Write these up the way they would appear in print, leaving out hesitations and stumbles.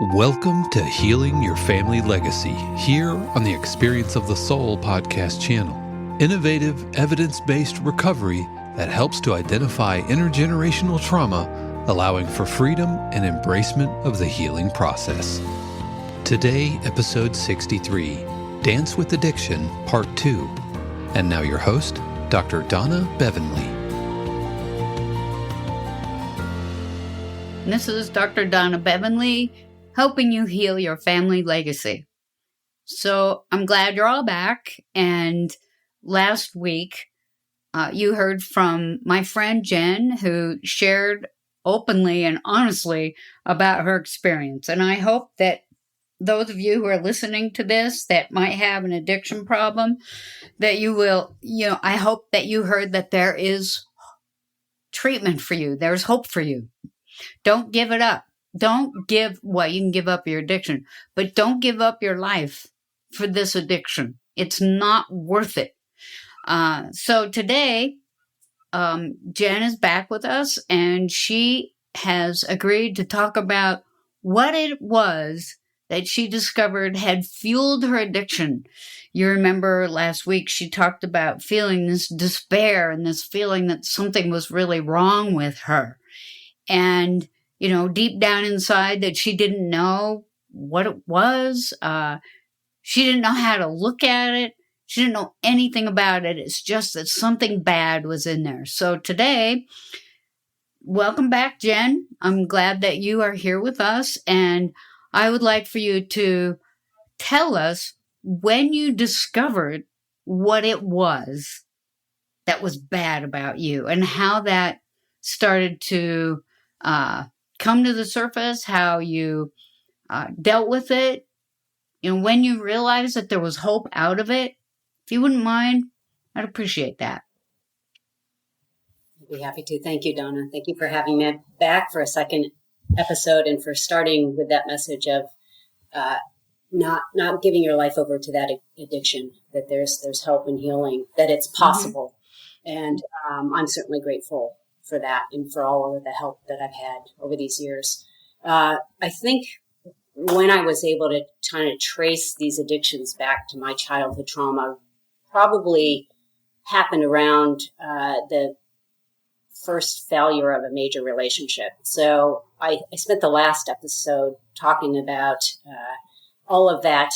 Welcome to Healing Your Family Legacy, here on the Experience of the Soul podcast channel. Innovative, evidence-based recovery that helps to identify intergenerational trauma, allowing for freedom and embracement of the healing process. Today, episode 63, Dance with Addiction, Part 2. And now your host, Dr. Donna Bevan-Lee. This is Dr. Donna Bevan-Lee, helping you heal your family legacy. So I'm glad you're all back. And last week, you heard from my friend Jen, who shared openly and honestly about her experience. And I hope that those of you who are listening to this that might have an addiction problem, that you will, I hope that you heard that there is treatment for you. There's hope for you. Don't give it up. You can give up your addiction, but don't give up your life for this addiction. It's not worth it. So today, Jen is back with us, and she has agreed to talk about what it was that she discovered had fueled her addiction. You remember last week she talked about feeling this despair and this feeling that something was really wrong with her. And deep down inside that she didn't know what it was. She didn't know how to look at it. She didn't know anything about it. It's just that something bad was in there. So today, welcome back, Jen. I'm glad that you are here with us. And I would like for you to tell us when you discovered what it was that was bad about you and how that started to come to the surface, how you dealt with it, when you realized that there was hope out of it. If you wouldn't mind, I'd appreciate that. I'd be happy to. Thank you, Donna. Thank you for having me back for a second episode and for starting with that message of not giving your life over to that addiction, that there's hope and healing, that it's possible. Mm-hmm. And I'm certainly grateful for that and for all of the help that I've had over these years. I think when I was able to kind of trace these addictions back to my childhood trauma, probably happened around the first failure of a major relationship. So I spent the last episode talking about all of that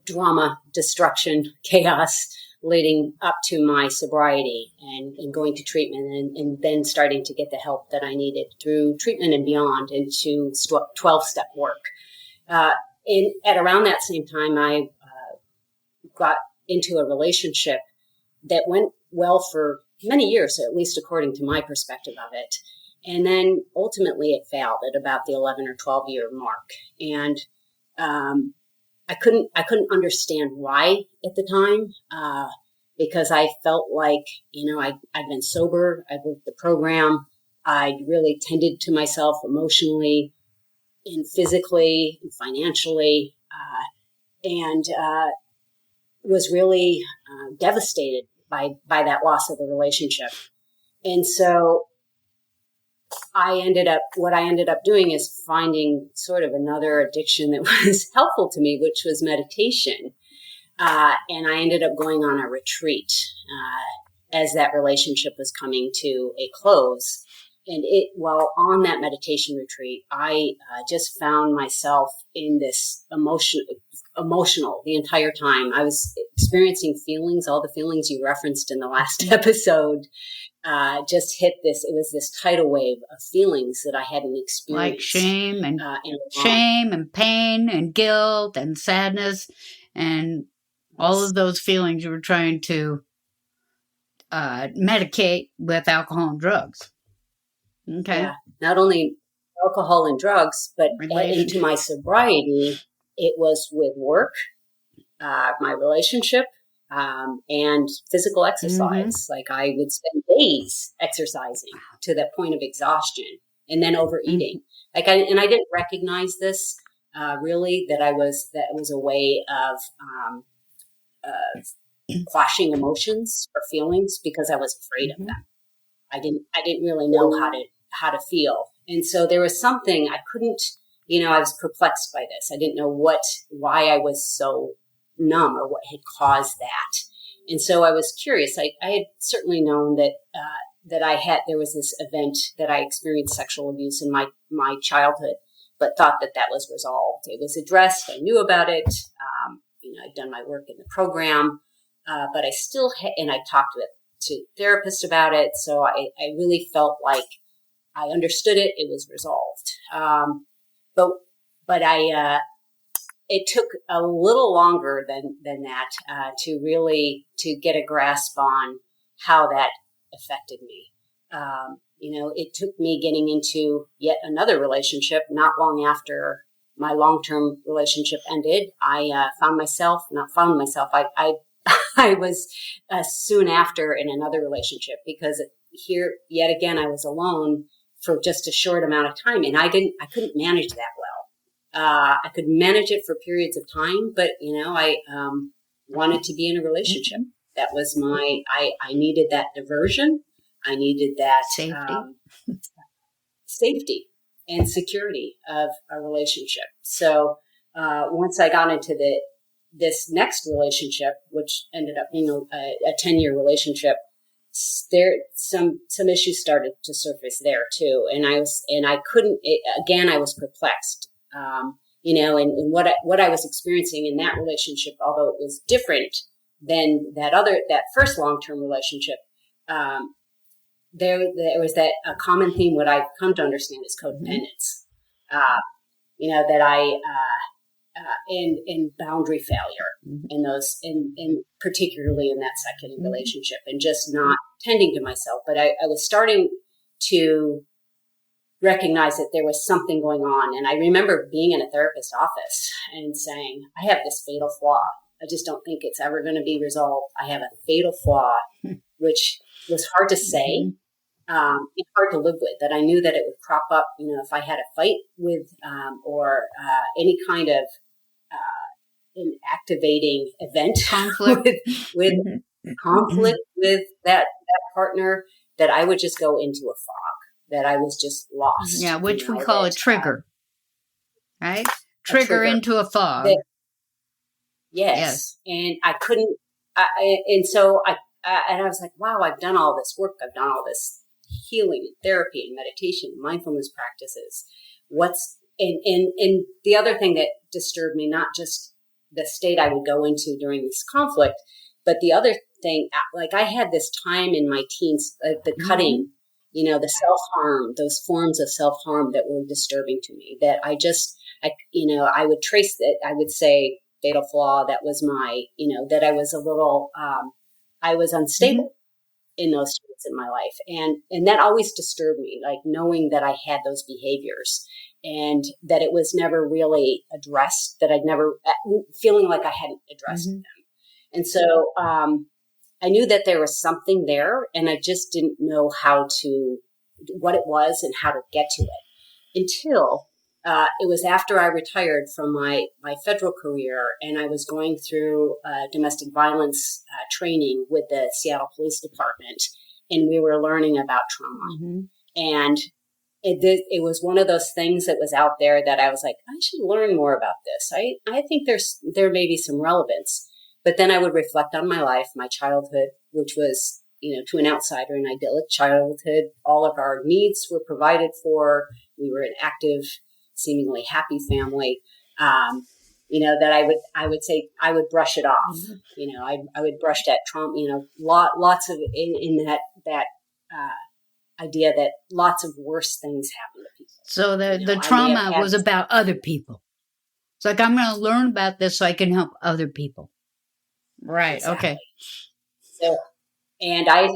drama, destruction, chaos, leading up to my sobriety and going to treatment and then starting to get the help that I needed through treatment and beyond into 12-step work. And at around that same time, I got into a relationship that went well for many years, at least according to my perspective of it. And then ultimately it failed at about the 11 or 12 year mark. And I couldn't understand why at the time, because I felt like, I'd been sober, I'd worked the program, I'd really tended to myself emotionally and physically and financially, and was really devastated by that loss of the relationship. And so what I ended up doing is finding sort of another addiction that was helpful to me, which was meditation. And I ended up going on a retreat as that relationship was coming to a close. And while on that meditation retreat, I just found myself in this emotional the entire time. I was experiencing feelings, all the feelings you referenced in the last episode. Just hit this. It was this tidal wave of feelings that I hadn't experienced, like shame and pain and guilt and sadness and all of those feelings you were trying to medicate with alcohol and drugs. Okay, yeah, not only alcohol and drugs, but into my sobriety, it was with work, my relationship. And physical exercise. Mm-hmm. Like I would spend days exercising to the point of exhaustion and then overeating. Mm-hmm. I didn't recognize this, really, that was a way of, quashing emotions or feelings because I was afraid of them. I didn't really know how to feel. And so there was something I couldn't, I was perplexed by this. I didn't know why I was so numb or what had caused that. And so I was curious. I had certainly known that there was this event that I experienced sexual abuse in my childhood, but thought that was resolved. It was addressed. I knew about it. I'd done my work in the program, but I still and I talked to therapists about it. So I really felt like I understood it. It was resolved. But it took a little longer than that to get a grasp on how that affected me. It took me getting into yet another relationship not long after my long-term relationship ended. I was soon after in another relationship, because here yet again I was alone for just a short amount of time, and I couldn't manage that well. I could manage it for periods of time, but I wanted to be in a relationship. That was I needed that diversion. I needed that safety and security of a relationship. So once I got into this next relationship, which ended up being a 10-year relationship, there some issues started to surface there too, and I was perplexed. And what I was experiencing in that relationship, although it was different than that first long-term relationship, there was a common theme. What I've come to understand is codependence. That I and boundary failure in those, in particularly in that second relationship, and just not tending to myself. But I was starting to recognize that there was something going on. And I remember being in a therapist's office and saying, I have this fatal flaw. I just don't think it's ever going to be resolved. I have a fatal flaw, which was hard to say. It's hard to live with, that I knew that it would crop up, if I had a fight with, or any kind of an activating event, conflict with conflict with that partner, that I would just go into a fog, that I was just lost. Yeah, which we call a trigger, right? Trigger into a fog. Yes. And I couldn't, and so I was like, wow, I've done all this work. I've done all this healing and therapy and meditation and mindfulness practices. And the other thing that disturbed me, not just the state I would go into during this conflict, but the other thing, like I had this time in my teens, the cutting, the self-harm, those forms of self-harm that were disturbing to me, that I would trace that. I would say fatal flaw. That was that I was a little, I was unstable in those moments in my life. And that always disturbed me, like knowing that I had those behaviors and that it was never really addressed, that I'd never, feeling like I hadn't addressed them. And so I knew that there was something there, and I just didn't know what it was and how to get to it until it was after I retired from my federal career, and I was going through domestic violence training with the Seattle Police Department, and we were learning about trauma. And it was one of those things that was out there that I was like, I should learn more about this. I think there may be some relevance. But then I would reflect on my life, my childhood, which was, to an outsider, an idyllic childhood. All of our needs were provided for. We were an active, seemingly happy family. That I would say I would brush it off. I would brush that trauma. Lots of in that idea that lots of worse things happen to people. So the trauma was about other people. It's like, I'm going to learn about this so I can help other people. Right. Exactly. Okay. So, and I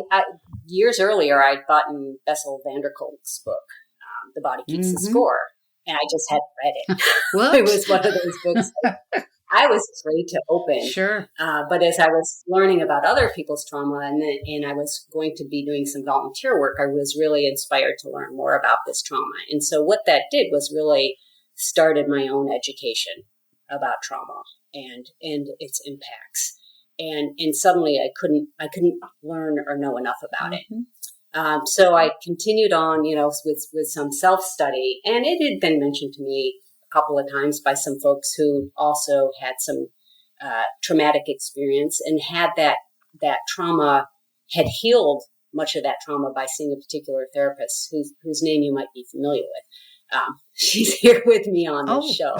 years earlier, I'd gotten Bessel van der Kolk's book, The Body Keeps the Score, and I just hadn't read it. It was one of those books that I was afraid to open. Sure. But as I was learning about other people's trauma, and I was going to be doing some volunteer work, I was really inspired to learn more about this trauma. And so what that did was really started my own education about trauma and its impacts. And suddenly I couldn't learn or know enough about it. So I continued on, with some self-study, and it had been mentioned to me a couple of times by some folks who also had some traumatic experience and had that trauma, had healed much of that trauma by seeing a particular therapist whose name you might be familiar with. She's here with me on this show.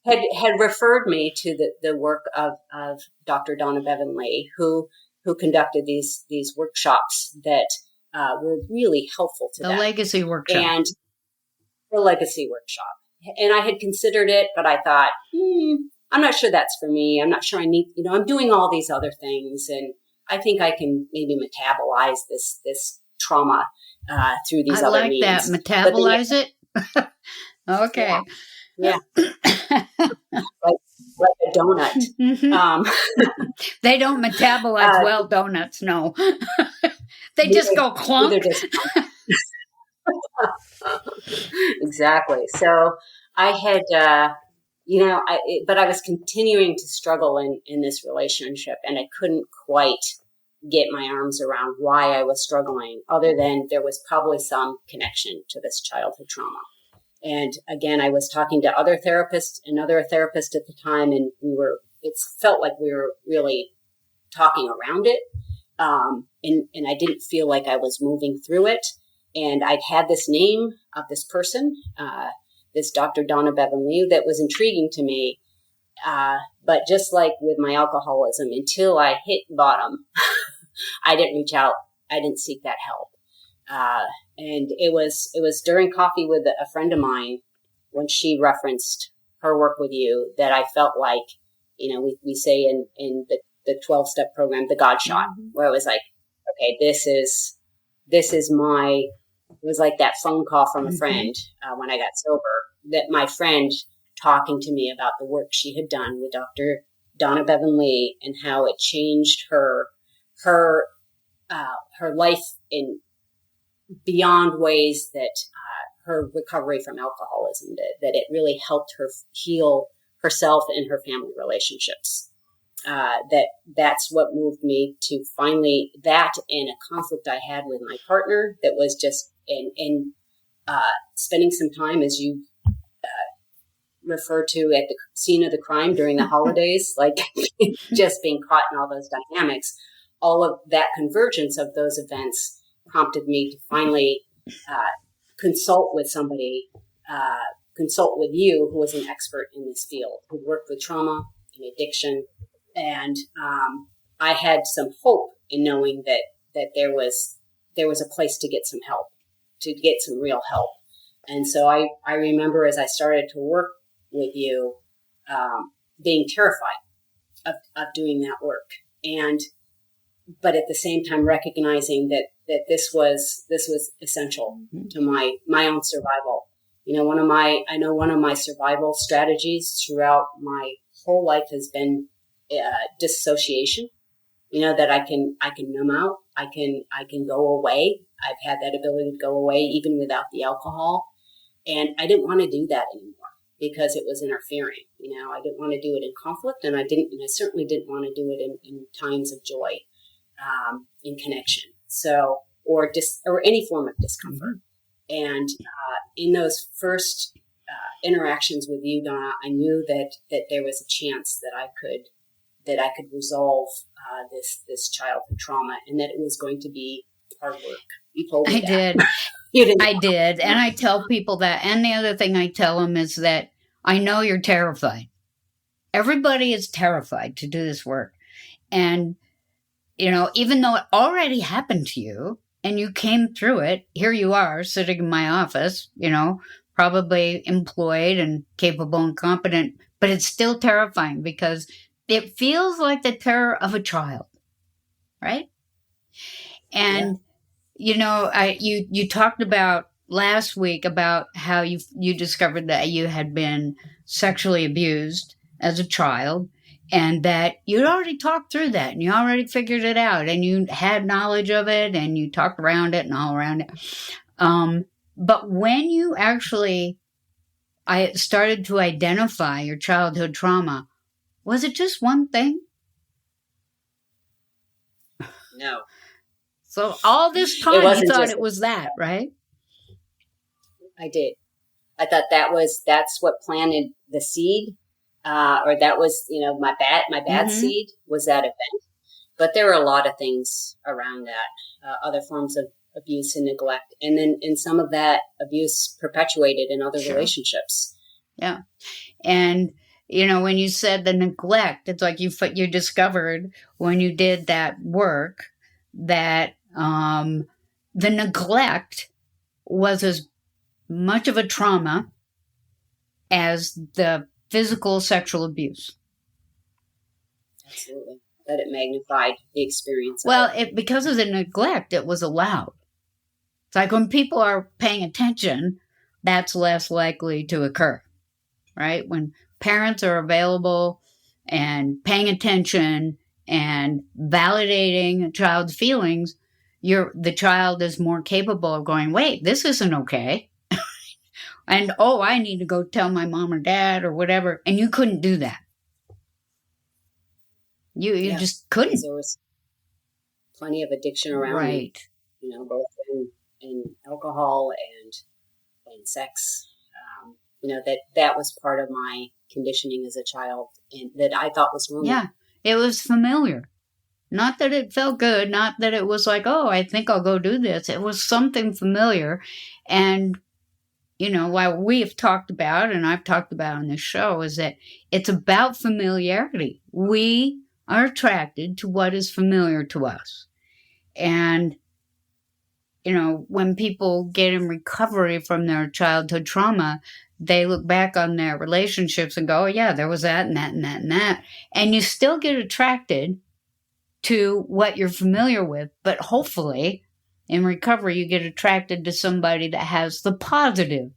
Had referred me to the work of Dr. Donna Bevan-Lee, who conducted these workshops that were really helpful to them. The legacy workshop. And the legacy workshop. And I had considered it, but I thought, I'm not sure that's for me. I'm not sure I need, I'm doing all these other things. And I think I can maybe metabolize this trauma through these other means. I like that. Metabolize it? Okay. Yeah. like a donut. Mm-hmm. They don't metabolize well donuts, no. They just go clunk. Exactly. So I had, but I was continuing to struggle in this relationship, and I couldn't quite get my arms around why I was struggling, other than there was probably some connection to this childhood trauma. And again, I was talking to another therapist at the time, and it felt like we were really talking around it. And I didn't feel like I was moving through it. And I'd had this name of this person, this Dr. Donna Bevan-Lee, that was intriguing to me. But just like with my alcoholism, until I hit bottom, I didn't reach out. I didn't seek that help. And it was during coffee with a friend of mine, when she referenced her work with you, that I felt like, we say in the 12-step program, the God shot, where it was like, okay, this is it was like that phone call from a friend when I got sober, that my friend talking to me about the work she had done with Dr. Donna Bevan-Lee and how it changed her life in beyond ways that her recovery from alcoholism did, that it really helped her heal herself and her family relationships. That's what moved me to finally, that and a conflict I had with my partner that was just in spending some time, as you refer to, at the scene of the crime during the holidays, like just being caught in all those dynamics. All of that convergence of those events prompted me to finally consult with somebody, consult with you, who was an expert in this field, who worked with trauma and addiction. And I had some hope in knowing that there was a place to get some help, to get some real help. And so I remember, as I started to work with you, being terrified of doing that work, but at the same time recognizing that this was essential to my own survival. One of my survival strategies throughout my whole life has been disassociation. That I can numb out. I can go away. I've had that ability to go away even without the alcohol. And I didn't want to do that anymore because it was interfering. I didn't want to do it in conflict, and I certainly didn't want to do it in times of joy, in connection. So, or any form of discomfort. And in those first interactions with you, Donna, I knew that there was a chance that I could resolve this childhood trauma, and that it was going to be hard work. You told me that. I did. And I tell people that. And the other thing I tell them is that I know you're terrified. Everybody is terrified to do this work. And, even though it already happened to you and you came through it, here you are sitting in my office, probably employed and capable and competent, but it's still terrifying because it feels like the terror of a child, right? And, you talked about last week about how you discovered that you had been sexually abused as a child, and that you'd already talked through that and you already figured it out and you had knowledge of it and you talked around it and all around it. But when you I started to identify your childhood trauma, was it just one thing? No. So all this time you thought it was that, right? I did. I thought that's what planted the seed, or that was, my bad seed was that event. But there were a lot of things around that, other forms of abuse and neglect. And then in some of that abuse perpetuated in other relationships. Yeah. And, when you said the neglect, it's like you discovered when you did that work that the neglect was as much of a trauma as the physical sexual abuse. Absolutely. That it magnified the experience. Well, because of the neglect, it was allowed. It's like when people are paying attention, that's less likely to occur, right? When parents are available and paying attention and validating a child's feelings, the child is more capable of going, wait, this isn't okay. And, I need to go tell my mom or dad or whatever. And you couldn't do that. You just couldn't. There was plenty of addiction around right. me, both in alcohol and sex. That was part of my conditioning as a child, and that I thought was wrong. Yeah, it was familiar. Not that it felt good, not that it was like, I think I'll go do this. It was something familiar. And, what we have talked about, and I've talked about on this show, is that it's about familiarity. We are attracted to what is familiar to us. And, when people get in recovery from their childhood trauma, they look back on their relationships and go, yeah, there was that and that and that and that. And you still get attracted to what you're familiar with. But hopefully, in recovery, you get attracted to somebody that has the positive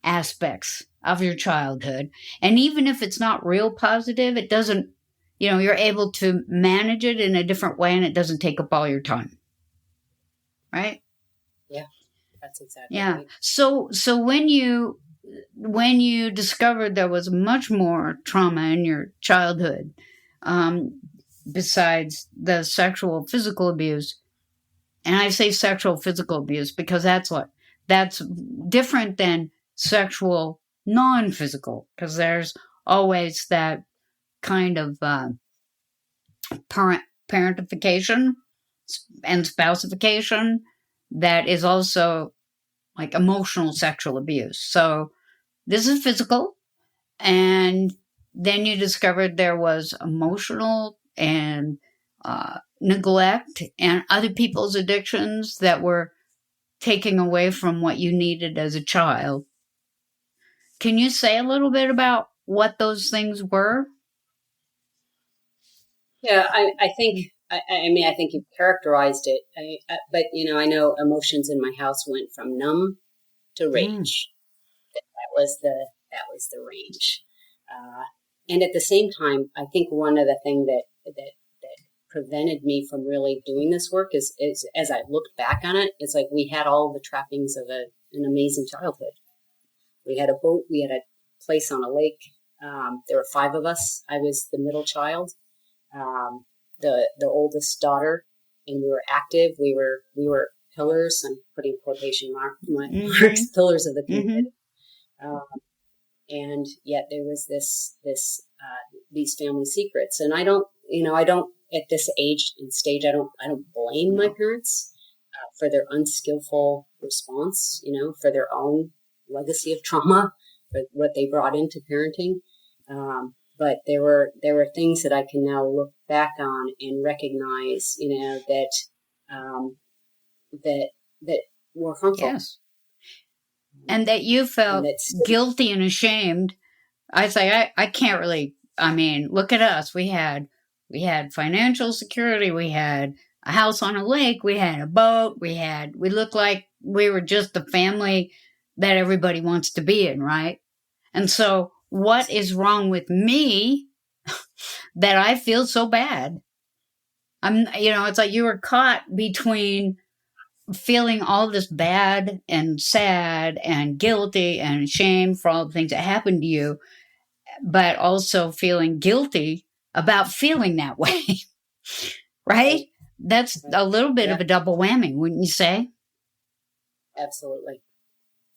aspects of your childhood. And even if it's not real positive, it doesn't, you're able to manage it in a different way and it doesn't take up all your time. Right? Yeah, that's exactly yeah. Right. So when you discovered there was much more trauma in your childhood, besides the sexual physical abuse, and I say sexual physical abuse because that's different than sexual non-physical, because there's always that kind of parentification and spousification that is also like emotional sexual abuse. So this is physical, and then you discovered there was emotional and neglect and other people's addictions that were taking away from what you needed as a child. Can you say a little bit about what those things were? Yeah, I think, I think you've characterized it. But, I know emotions in my house went from numb to rage. That was the range. And at the same time, I think one of the things that prevented me from really doing this work is as I looked back on it, it's like we had all the trappings of an amazing childhood. We had a boat, we had a place on a lake. There were 5 of us. I was the middle child, the oldest daughter, and we were active. We were pillars. I'm putting quotation marks, pillars of the community. And yet there was these family secrets. And I don't at this age and stage, I don't blame my parents for their unskillful response, for their own legacy of trauma, for what they brought into parenting. But there were things that I can now look back on and recognize, that were harmful. Yes. And that you felt guilty and ashamed. I say, I can't really, look at us. We had financial security. We had a house on a lake. We had a boat. We looked like we were just the family that everybody wants to be in, right? And so what is wrong with me that I feel so bad? It's like you were caught between feeling all this bad and sad and guilty and shame for all the things that happened to you, but also feeling guilty about feeling that way, right? That's a little bit of a double whammy, wouldn't you say? Absolutely.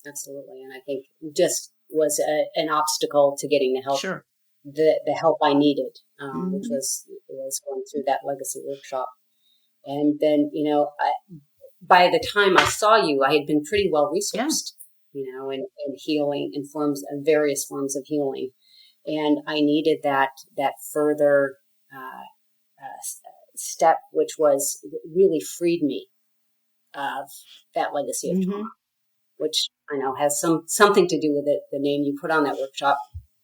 Absolutely. And I think just was an obstacle to getting the help, Sure. the help I needed, which was going through that legacy workshop. And then, by the time I saw you, I had been pretty well resourced, in healing, in various forms of healing. And I needed that further step, which really freed me of that legacy of trauma, which I know has something to do with it, the name you put on that workshop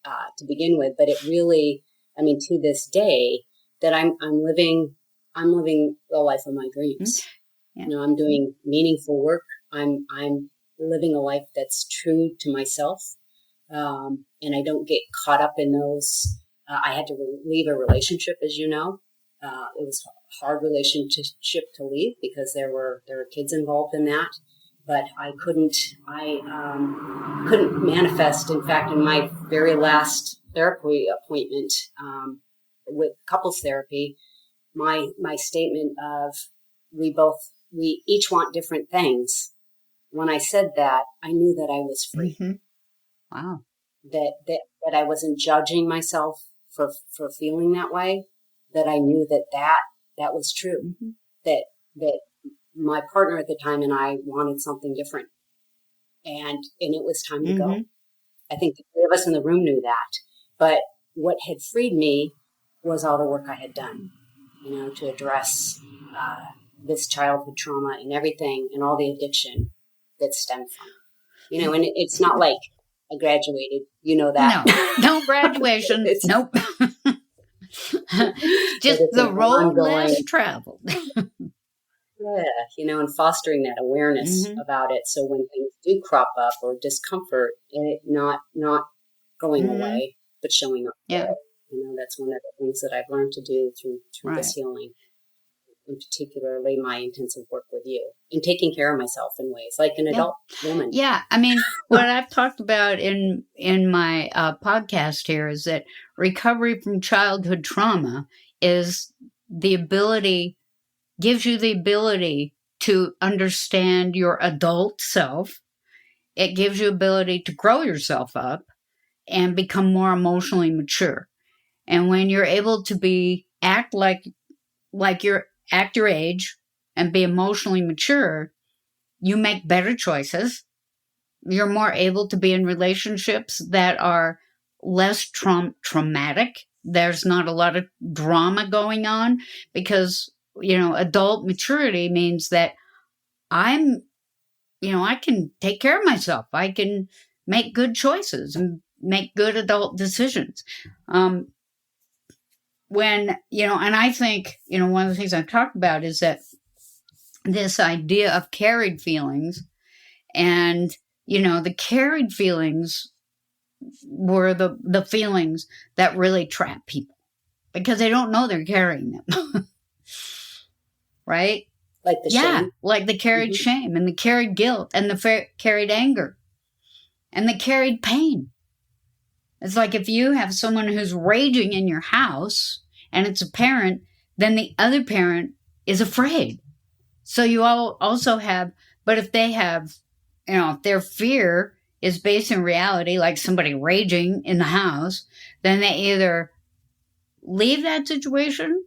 to begin with. But it really, to this day, that I'm living the life of my dreams. Yeah. I'm doing meaningful work. I'm living a life that's true to myself. And I don't get caught up in those. I had to leave a relationship, as you know. It was a hard relationship to leave because there were kids involved in that. But I couldn't manifest. In fact, in my very last therapy appointment with couples therapy, my statement of we each want different things. When I said that, I knew that I was free. Wow. That I wasn't judging myself for feeling that way. That I knew that was true. That my partner at the time and I wanted something different. And it was time to go. I think the three of us in the room knew that. But what had freed me was all the work I had done, to address this childhood trauma and everything and all the addiction that stemmed from it. And it's not like I graduated, that. No graduation. Nope. Just the road less traveled. Yeah, and fostering that awareness about it. So when things do crop up or discomfort, it not going away, but showing up. Yeah. That's one of the things that I've learned to do through this healing, and particularly my intensive work with you and taking care of myself in ways like an adult woman. Yeah. What I've talked about in my podcast here is that recovery from childhood trauma gives you the ability to understand your adult self. It gives you ability to grow yourself up and become more emotionally mature. And when you're able to act like you're act your age and be emotionally mature, you make better choices. You're more able to be in relationships that are less traumatic. There's not a lot of drama going on because, adult maturity means that I can take care of myself. I can make good choices and make good adult decisions. And I think, one of the things I've talked about is that this idea of carried feelings and, the carried feelings were the feelings that really trap people because they don't know they're carrying them. Right? Like the shame. Like the carried shame and the carried guilt and the carried anger and the carried pain. It's like if you have someone who's raging in your house and it's a parent, then the other parent is afraid. So you all also have, but if they have, if their fear is based in reality, like somebody raging in the house, then they either leave that situation,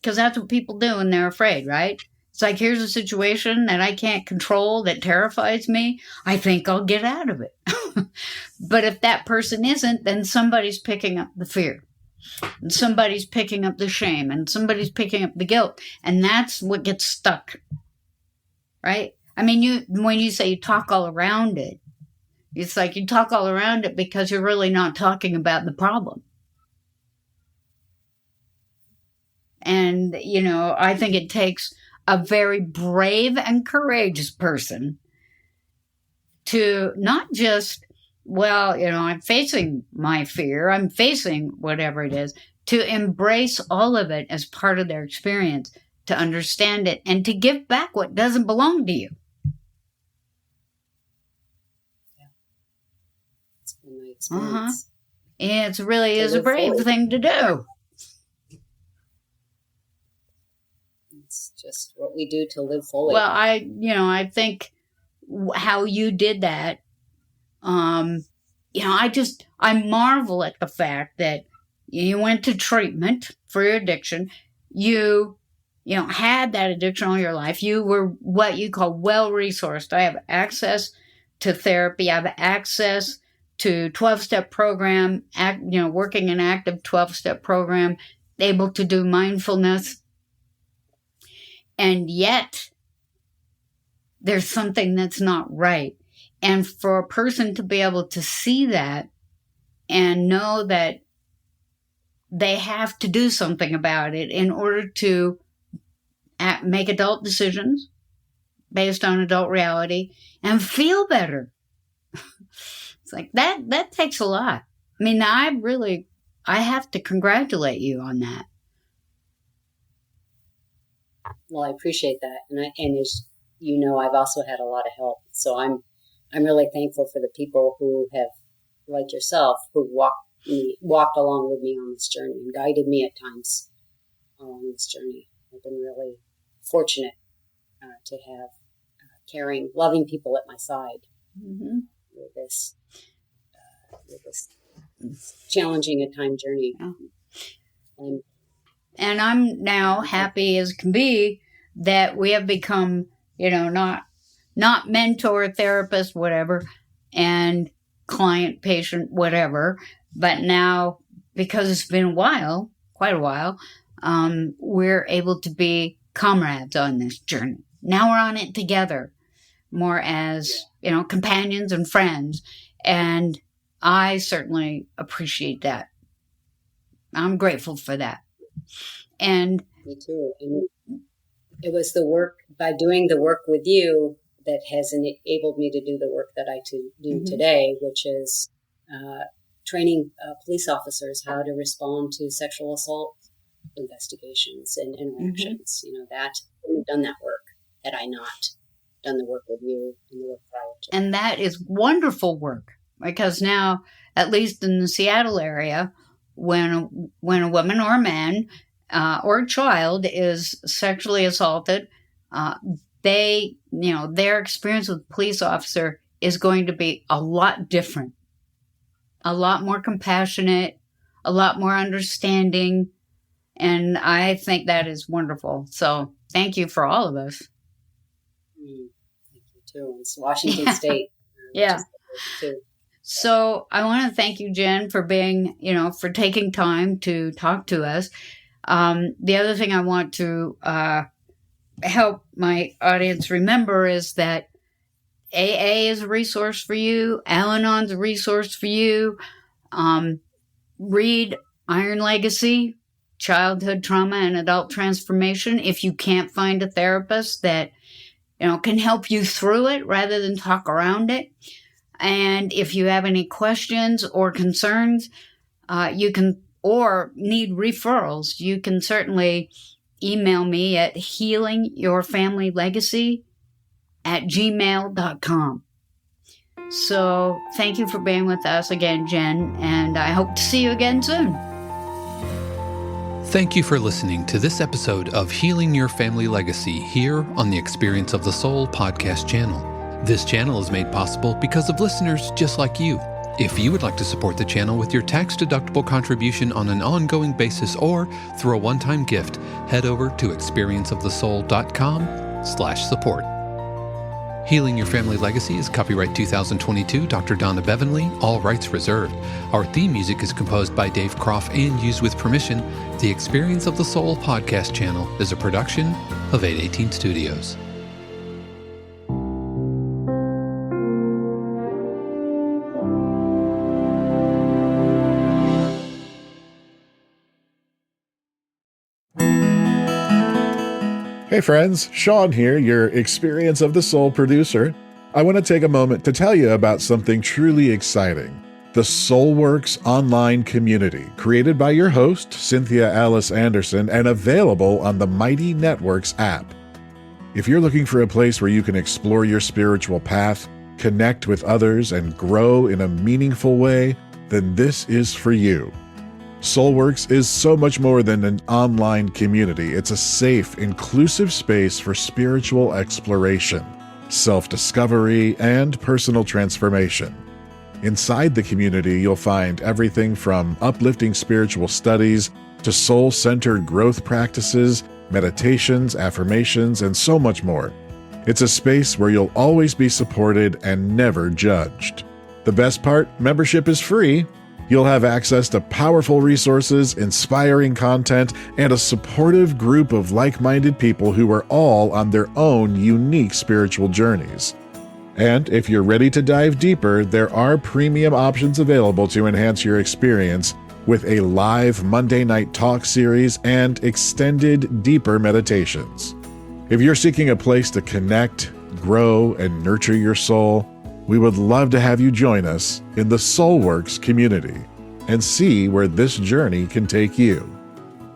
because that's what people do when they're afraid, right? It's like, here's a situation that I can't control that terrifies me. I think I'll get out of it. But if that person isn't, then somebody's picking up the fear. And somebody's picking up the shame. And somebody's picking up the guilt. And that's what gets stuck. Right? When you say you talk all around it, it's like you talk all around it because you're really not talking about the problem. And, I think it takes a very brave and courageous person to not just, I'm facing my fear, I'm facing whatever it is, to embrace all of it as part of their experience, to understand it, and to give back what doesn't belong to you. Yeah. It's been my experience. It really is a brave thing to do. It's just what we do to live fully. Well, I think how you did that. I marvel at the fact that you went to treatment for your addiction. You had that addiction all your life. You were what you call well-resourced. I have access to therapy. I have access to 12-step program, working an active 12-step program, able to do mindfulness. And yet, there's something that's not right. And for a person to be able to see that and know that they have to do something about it in order to make adult decisions based on adult reality and feel better. It's like that takes a lot. I mean, I have to congratulate you on that. Well, I appreciate that. And as you know, I've also had a lot of help. So I'm really thankful for the people who have, like yourself, who walked along with me on this journey and guided me at times along this journey. I've been really fortunate to have caring, loving people at my side with this challenging at time journey. Yeah. And I'm now happy as can be that we have become, not mentor, therapist, whatever, and client, patient, whatever. But now, because it's been quite a while, we're able to be comrades on this journey. Now we're on it together, more as, companions and friends. And I certainly appreciate that. I'm grateful for that. And me too. And it was the work, by doing the work with you, that has enabled me to do the work that I do today, which is training police officers how to respond to sexual assault investigations and interactions. That I wouldn't have done that work had I not done the work with you and the work prior to. And that is wonderful work, because now, at least in the Seattle area, when a woman or a man or a child is sexually assaulted, their experience with a police officer is going to be a lot different, a lot more compassionate, a lot more understanding. And I think that is wonderful. So thank you for all of us. Thank you too. It's Washington State. Yeah. So I want to thank you, Jen, for being, for taking time to talk to us. The other thing I want to help my audience remember is that AA is a resource for you. Al-Anon's a resource for you. Read Iron Legacy, Childhood Trauma and Adult Transformation. If you can't find a therapist that, can help you through it rather than talk around it. And if you have any questions or concerns, you can, or need referrals, you can certainly email me at healingyourfamilylegacy@gmail.com. So thank you for being with us again, Jen, and I hope to see you again soon. Thank you for listening to this episode of Healing Your Family Legacy here on the Experience of the Soul podcast channel. This channel is made possible because of listeners just like you. If you would like to support the channel with your tax-deductible contribution on an ongoing basis or through a one-time gift, head over to experienceofthesoul.com/support. Healing Your Family Legacy is copyright 2022, Dr. Donna Bevan-Lee, all rights reserved. Our theme music is composed by Dave Croft and used with permission. The Experience of the Soul podcast channel is a production of 818 Studios. Hey friends, Sean here, your Experience of the Soul producer. I want to take a moment to tell you about something truly exciting. The SoulWorks online community, created by your host, Cynthia Alice Anderson, and available on the Mighty Networks app. If you're looking for a place where you can explore your spiritual path, connect with others, and grow in a meaningful way, then this is for you. SoulWorks is so much more than an online community. It's a safe, inclusive space for spiritual exploration. self-discovery, and personal transformation. Inside the community, you'll find everything from uplifting spiritual studies to soul-centered growth practices, meditations, affirmations, and so much more. It's a space where you'll always be supported and never judged. The best part, membership is free. You'll have access to powerful resources, inspiring content, and a supportive group of like-minded people who are all on their own unique spiritual journeys. And if you're ready to dive deeper, there are premium options available to enhance your experience with a live Monday night talk series and extended, deeper meditations. If you're seeking a place to connect, grow, and nurture your soul, we would love to have you join us in the SoulWorks community and see where this journey can take you.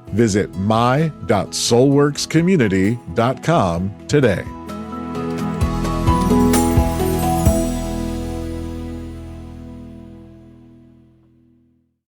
Visit my.soulworkscommunity.com today.